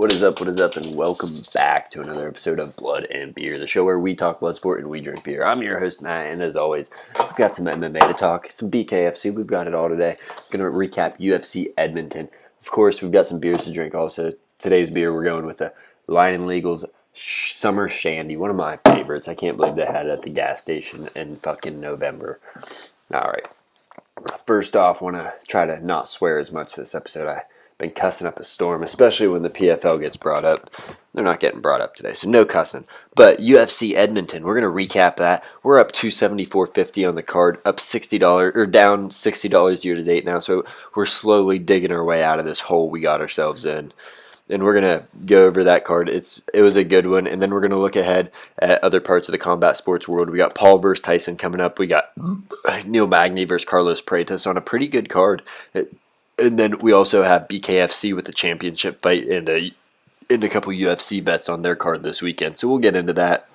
What is up, and welcome back to another episode of Blood and Beer, the show where we talk blood sport and we drink beer. I'm your host, Matt, and as always, we've got some MMA to talk, some BKFC, we've got it all today. Going to recap UFC Edmonton. Of course, we've got some beers to drink also. Today's beer, we're going with the Lion and Legal's Summer Shandy, one of my favorites. I can't believe they had it at the gas station in fucking November. Alright, first off, I want to try to not swear as much this episode. I've been cussing up a storm, especially when the PFL gets brought up. They're not getting brought up today, so no cussing. But UFC Edmonton, we're going to recap that. We're up $274.50 on the card, up $60 or down $60 year to date now. So we're slowly digging our way out of this hole we got ourselves in. And we're going to go over that card. It was a good one. And then we're going to look ahead at other parts of the combat sports world. We got Paul versus Tyson coming up. We got Neil Magny versus Carlos Praetos on a pretty good card. And then we also have BKFC with the championship fight and a couple UFC bets on their card this weekend. So we'll get into that.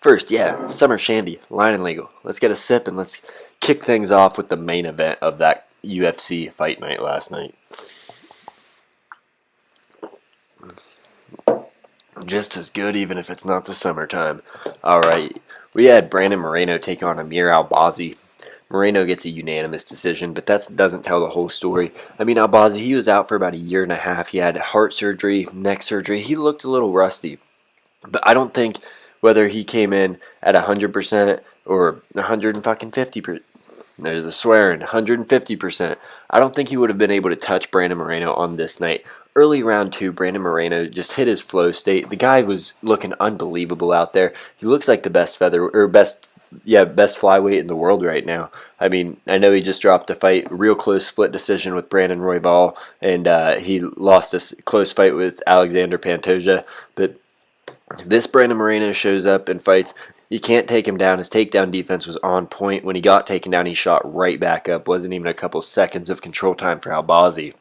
First, Summer Shandy, Lion and Legal. Let's get a sip and let's kick things off with the main event of that UFC fight night last night. Just as good, even if it's not the summertime. Alright, we had Brandon Moreno take on Amir Albazi. Moreno gets a unanimous decision, but that doesn't tell the whole story. I mean, Albazi, he was out for about a year and a half. He had heart surgery, neck surgery. He looked a little rusty. But I don't think whether he came in at 100% or 150%, there's the swearing, 150%, I don't think he would have been able to touch Brandon Moreno on this night. Early round 2, Brandon Moreno just hit his flow state. The guy was looking unbelievable out there. He looks like the best best flyweight in the world right now. I mean, I know he just dropped a fight, real close split decision with Brandon Royval, and he lost a close fight with Alexander Pantoja. But this Brandon Moreno shows up and fights. You can't take him down. His takedown defense was on point. When he got taken down, he shot right back up. Wasn't even a couple seconds of control time for Albazi.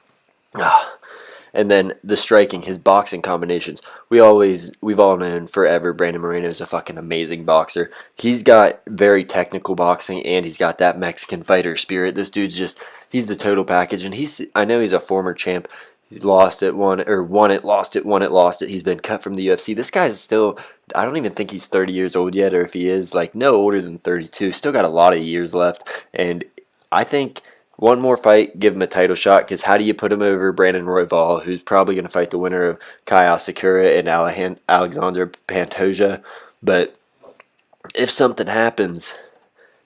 And then the striking, his boxing combinations. We've all known forever Brandon Moreno is a fucking amazing boxer. He's got very technical boxing, and he's got that Mexican fighter spirit. This dude's he's the total package, and I know he's a former champ. He lost it, won it, lost it, won it, lost it. He's been cut from the UFC. This guy's still, I don't even think he's 30 years old yet, or if he is, no older than 32. Still got a lot of years left, and I think one more fight, give him a title shot, because how do you put him over Brandon Royval, who's probably going to fight the winner of Kai Asakura and Alexander Pantoja? But if something happens,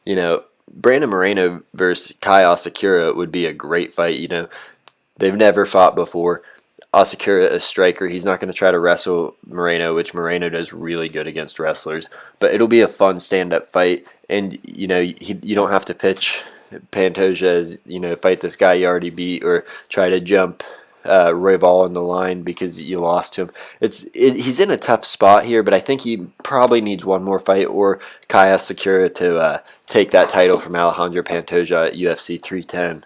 Brandon Moreno versus Kai Asakura would be a great fight. They've never fought before. Asakura, a striker, he's not going to try to wrestle Moreno, which Moreno does really good against wrestlers. But it'll be a fun stand-up fight, and you don't have to pitch Pantoja as, fight this guy you already beat, or try to jump Royval in the line because you lost to him. He's in a tough spot here, but I think he probably needs one more fight, or Kai Asakura to take that title from Alejandro Pantoja at UFC 310.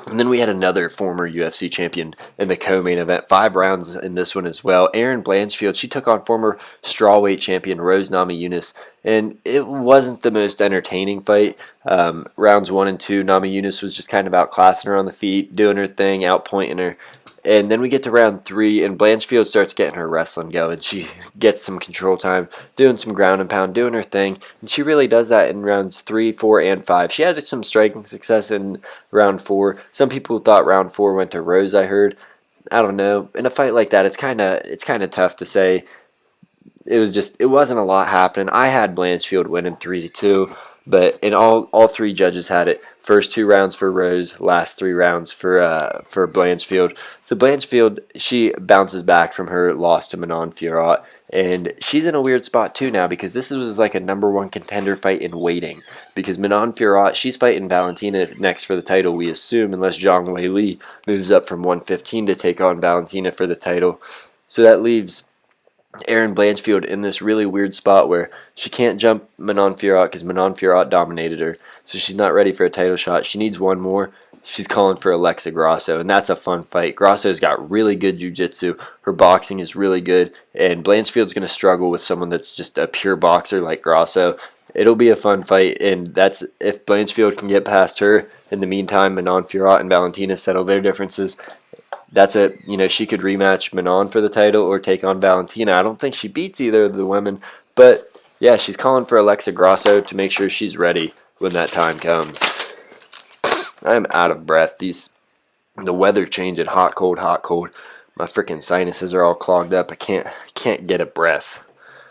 And then we had another former UFC champion in the co-main event. 5 rounds in this one as well. Erin Blanchfield, she took on former strawweight champion Rose Namajunas. And it wasn't the most entertaining fight. Rounds 1 and 2, Namajunas was just kind of outclassing her on the feet, doing her thing, outpointing her. And then we get to round 3, and Blanchfield starts getting her wrestling going. She gets some control time, doing some ground and pound, doing her thing. And she really does that in rounds 3, 4, and 5. She had some striking success in round 4. Some people thought round 4 went to Rose, I heard. I don't know. In a fight like that, it's kind of tough to say. It wasn't a lot happening. I had Blanchfield winning 3-2. But all 3 judges had it. First 2 rounds for Rose, last 3 rounds for Blanchfield. So Blanchfield, she bounces back from her loss to Manon Fiorot, and she's in a weird spot too now, because this was like a number 1 contender fight in waiting. Because Manon Fiorot, she's fighting Valentina next for the title, we assume, unless Zhang Weili moves up from 115 to take on Valentina for the title. So that leaves Erin Blanchfield in this really weird spot where she can't jump Manon Fiorot because Manon Fiorot dominated her, so she's not ready for a title shot. She needs one more. She's calling for Alexa Grasso, and that's a fun fight. Grasso's got really good jiu-jitsu. Her boxing is really good, and Blanchfield's going to struggle with someone that's just a pure boxer like Grasso. It'll be a fun fight, and that's if Blanchfield can get past her. In the meantime, Manon Fiorot and Valentina settle their differences. That's she could rematch Manon for the title or take on Valentina. I don't think she beats either of the women, but yeah, she's calling for Alexa Grasso to make sure she's ready when that time comes. I'm out of breath. The weather changing, hot, cold, hot, cold. My freaking sinuses are all clogged up. I can't get a breath.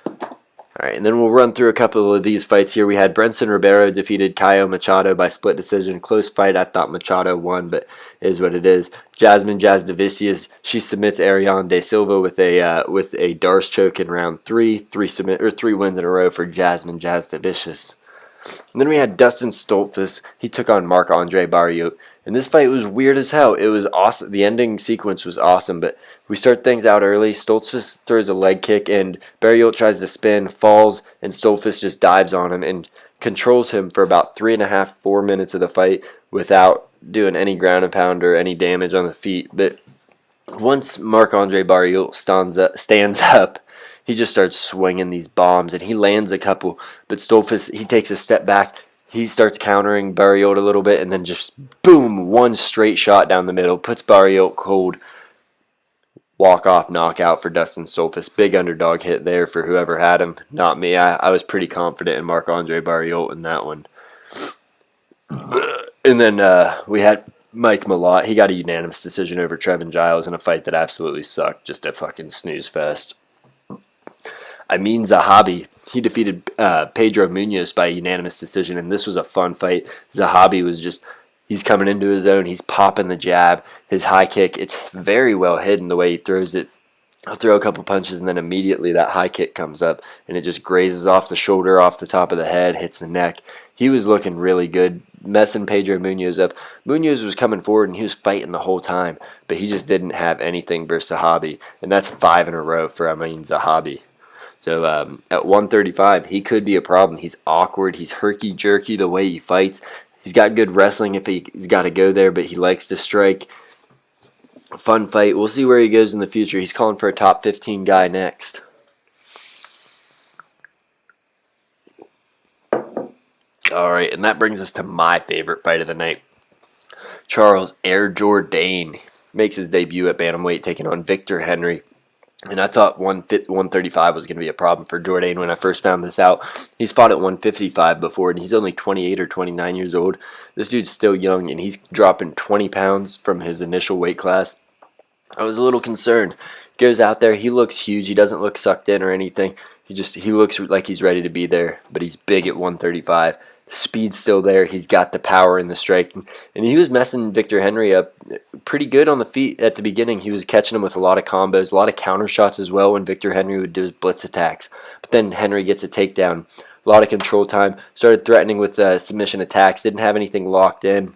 All right, and then we'll run through a couple of these fights here. We had Brenson Ribeiro defeated Caio Machado by split decision. Close fight. I thought Machado won, but it is what it is. Jasmine Jasdavicius, she submits Ariane De Silva with a Darce choke in round 3. Three wins in a row for Jasmine Jasdavicius. And then we had Dustin Stoltzfus. He took on Marc-Andre Barriault. And this fight was weird as hell. It was awesome. The ending sequence was awesome, but we start things out early. Stoltzfus throws a leg kick, and Barriault tries to spin, falls, and Stoltzfus just dives on him and controls him for about 3.5, 4 minutes of the fight without doing any ground and pound or any damage on the feet. But once Marc-Andre Barriault stands up, he just starts swinging these bombs, and he lands a couple. But Stoltzfus, he takes a step back. He starts countering Barriault a little bit, and then just boom, one straight shot down the middle. Puts Barriault cold. Walk-off knockout for Dustin Stoltzfus. Big underdog hit there for whoever had him. Not me. I was pretty confident in Marc-Andre Barriault in that one. And then we had Mike Malott. He got a unanimous decision over Trevin Giles in a fight that absolutely sucked. Just a fucking snooze fest. Amin Zahabi, he defeated Pedro Munoz by unanimous decision, and this was a fun fight. Zahabi he's coming into his own. He's popping the jab. His high kick, it's very well hidden the way he throws it. I'll throw a couple punches, and then immediately that high kick comes up, and it just grazes off the shoulder, off the top of the head, hits the neck. He was looking really good, messing Pedro Munoz up. Munoz was coming forward, and he was fighting the whole time, but he just didn't have anything versus Zahabi, and that's 5 in a row for Amin Zahabi. So at 135, he could be a problem. He's awkward. He's herky-jerky the way he fights. He's got good wrestling if he's got to go there, but he likes to strike. Fun fight. We'll see where he goes in the future. He's calling for a top 15 guy next. All right, and that brings us to my favorite fight of the night. Charles Air Jourdain makes his debut at bantamweight, taking on Victor Henry. And I thought 135 was going to be a problem for Jourdain when I first found this out. He's fought at 155 before, and he's only 28 or 29 years old. This dude's still young, and he's dropping 20 pounds from his initial weight class. I was a little concerned. Goes out there, he looks huge. He doesn't look sucked in or anything. He looks like he's ready to be there, but he's big at 135. The speed's still there. He's got the power and the strike. And he was messing Victor Henry up pretty good on the feet at the beginning. He was catching him with a lot of combos, a lot of counter shots as well when Victor Henry would do his blitz attacks. But then Henry gets a takedown. A lot of control time. Started threatening with submission attacks. Didn't have anything locked in.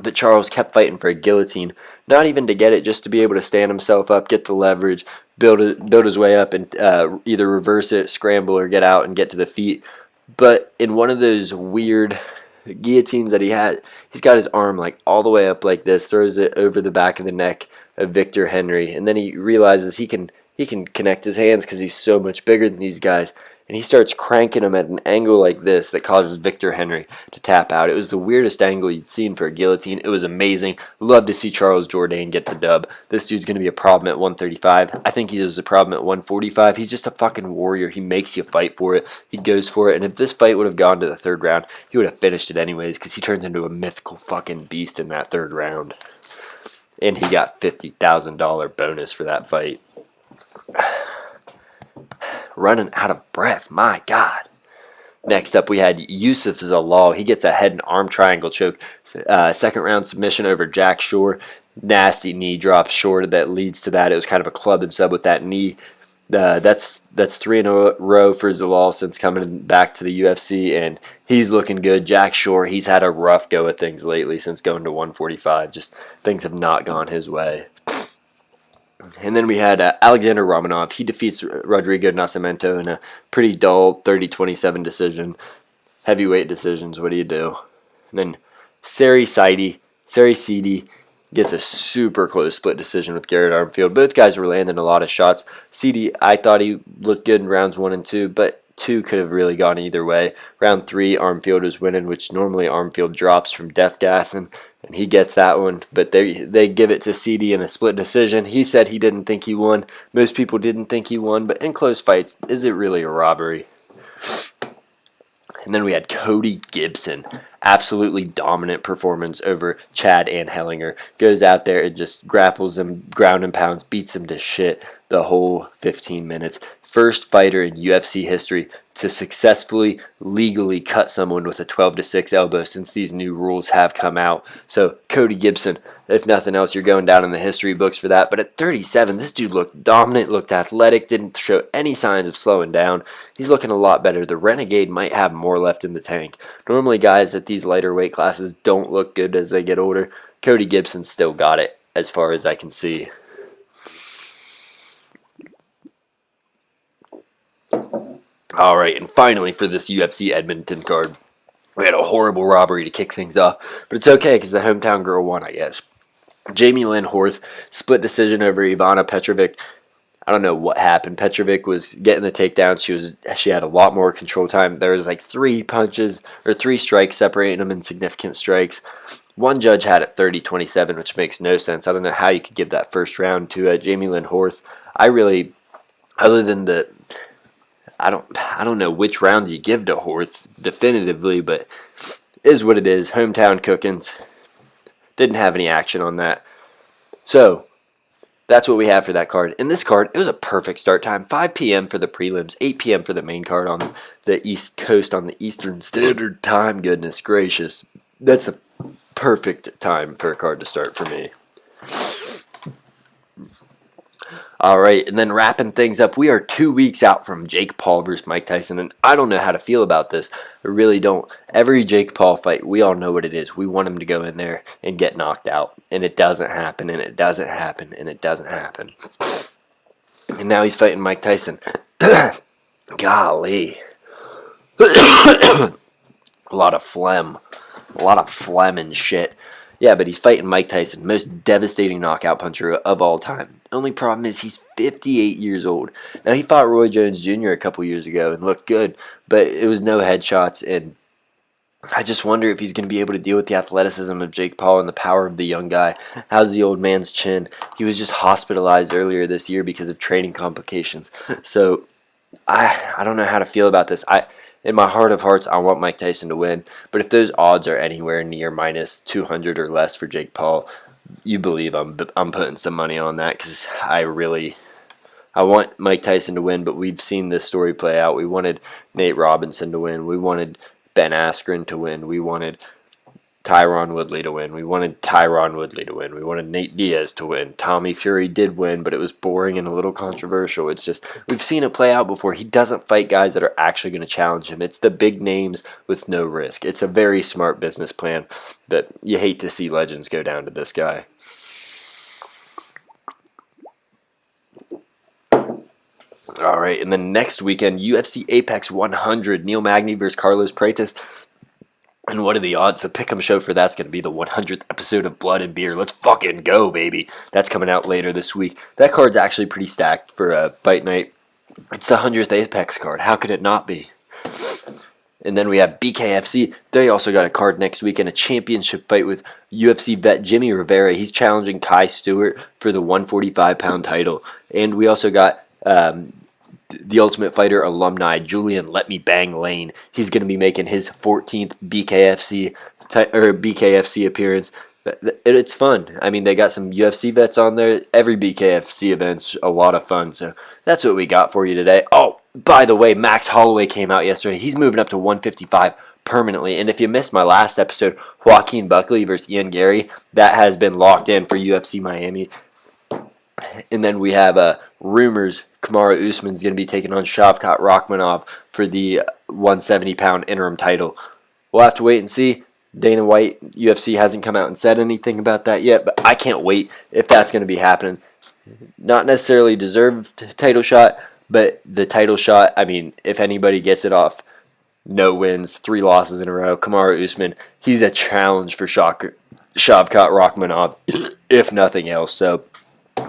But Charles kept fighting for a guillotine. Not even to get it, just to be able to stand himself up, get the leverage, build his way up, and either reverse it, scramble, or get out and get to the feet. But in one of those weird guillotines that he had, he's got his arm like all the way up like this, throws it over the back of the neck of Victor Henry, and then he realizes he can connect his hands because he's so much bigger than these guys, and he starts cranking him at an angle like this that causes Victor Henry to tap out. It was the weirdest angle you'd seen for a guillotine. It was amazing. Love to see Charles Jourdain get the dub. This dude's going to be a problem at 135. I think he was a problem at 145. He's just a fucking warrior. He makes you fight for it. He goes for it. And if this fight would have gone to the third round, he would have finished it anyways because he turns into a mythical fucking beast in that third round. And he got $50,000 bonus for that fight. Running out of breath, my God. Next up, we had Yusuf Zalal. He gets a head and arm triangle choke. Second round submission over Jack Shore. Nasty knee drop short that leads to that. It was kind of a club and sub with that knee. That's 3 in a row for Zalal since coming back to the UFC, and he's looking good. Jack Shore, he's had a rough go of things lately since going to 145. Just things have not gone his way. And then we had Alexander Romanov. He defeats Rodrigo Nascimento in a pretty dull 30-27 decision. Heavyweight decisions, what do you do? And then Sari Sidi gets a super close split decision with Garrett Armfield. Both guys were landing a lot of shots. Sidi, I thought he looked good in rounds 1 and 2, but 2 could have really gone either way. Round 3, Armfield was winning, which normally Armfield drops from death gassing, and he gets that one. But they give it to CD in a split decision. He said he didn't think he won. Most people didn't think he won, but in close fights, is it really a robbery? And then we had Cody Gibson. Absolutely dominant performance over Chad Anhelinger. Goes out there and just grapples him, ground and pounds, beats him to shit the whole 15 minutes. First fighter in UFC history to successfully, legally cut someone with a 12-6 elbow since these new rules have come out. So Cody Gibson, if nothing else, you're going down in the history books for that. But at 37, this dude looked dominant, looked athletic, didn't show any signs of slowing down. He's looking a lot better. The Renegade might have more left in the tank. Normally, guys at these lighter weight classes don't look good as they get older. Cody Gibson still got it, as far as I can see. All right, and finally for this UFC Edmonton card, we had a horrible robbery to kick things off, but it's okay because the hometown girl won, I guess. Jamie Lynn Horth, split decision over Ivana Petrovic. I don't know what happened. Petrovic was getting the takedown. She had a lot more control time. There was like 3 strikes separating them in significant strikes. One judge had it 30-27, which makes no sense. I don't know how you could give that first round to Jamie Lynn Horth. Other than I don't know which round you give to Horth definitively, but is what it is. Hometown cookins. Didn't have any action on that. So, that's what we have for that card. In this card, it was a perfect start time. 5 p.m. for the prelims, 8 p.m. for the main card on the East Coast on the Eastern Standard Time. Goodness gracious. That's the perfect time for a card to start for me. All right, and then wrapping things up, we are 2 weeks out from Jake Paul versus Mike Tyson, and I don't know how to feel about this. I really don't. Every Jake Paul fight, we all know what it is. We want him to go in there and get knocked out, and it doesn't happen, and it doesn't happen, and it doesn't happen. And now he's fighting Mike Tyson. Golly. A lot of phlegm. A lot of phlegm and shit. Yeah, but he's fighting Mike Tyson, most devastating knockout puncher of all time. Only problem is he's 58 years old. Now, he fought Roy Jones Jr. a couple years ago and looked good, but it was no headshots, and I just wonder if he's going to be able to deal with the athleticism of Jake Paul and the power of the young guy. How's the old man's chin? He was just hospitalized earlier this year because of training complications. So, I don't know how to feel about this. In my heart of hearts, I want Mike Tyson to win. But if those odds are anywhere near minus 200 or less for Jake Paul, you believe I'm putting some money on that because I want Mike Tyson to win, but we've seen this story play out. We wanted Nate Robinson to win. We wanted Ben Askren to win. We wanted Tyron Woodley to win. We wanted Tyron Woodley to win. We wanted Nate Diaz to win. Tommy Fury did win, but it was boring and a little controversial. It's just, we've seen it play out before. He doesn't fight guys that are actually going to challenge him. It's the big names with no risk. It's a very smart business plan, but you hate to see legends go down to this guy. All right, and then next weekend, UFC Apex 100, Neil Magny versus Carlos Praetus. And what are the odds? The pick'em show for that's going to be the 100th episode of Blood and Beer. Let's fucking go, baby. That's coming out later this week. That card's actually pretty stacked for a fight night. It's the 100th Apex card. How could it not be? And then we have BKFC. They also got a card next week and a championship fight with UFC vet Jimmy Rivera. He's challenging Kai Stewart for the 145-pound title. And we also got the Ultimate Fighter alumni, Julian Let Me Bang Lane. He's going to be making his 14th BKFC appearance. It's fun. I mean, they got some UFC vets on there. Every BKFC event's a lot of fun. So that's what we got for you today. Oh, by the way, Max Holloway came out yesterday. He's moving up to 155 permanently. And if you missed my last episode, Joaquin Buckley versus Ian Gary, that has been locked in for UFC Miami. And then we have rumors Kamaru Usman's going to be taking on Shavkat Rakhmonov for the 170-pound interim title. We'll have to wait and see. Dana White, UFC, hasn't come out and said anything about that yet, but I can't wait if that's going to be happening. Not necessarily deserved title shot, but the title shot, I mean, if anybody gets it off, no wins, 3 losses in a row, Kamaru Usman, he's a challenge for Shavkat Rakhmonov, if nothing else. So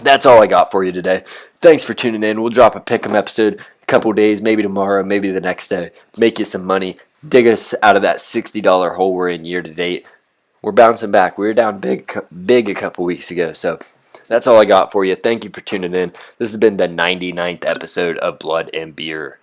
that's all I got for you today. Thanks for tuning in. We'll drop a pick'em episode couple days, maybe tomorrow, maybe the next day, make you some money, dig us out of that $60 hole we're in year to date. We're bouncing back. We were down big a couple weeks ago. So that's all I got for you. Thank you for tuning in. This has been the 99th episode of Blood and Beer.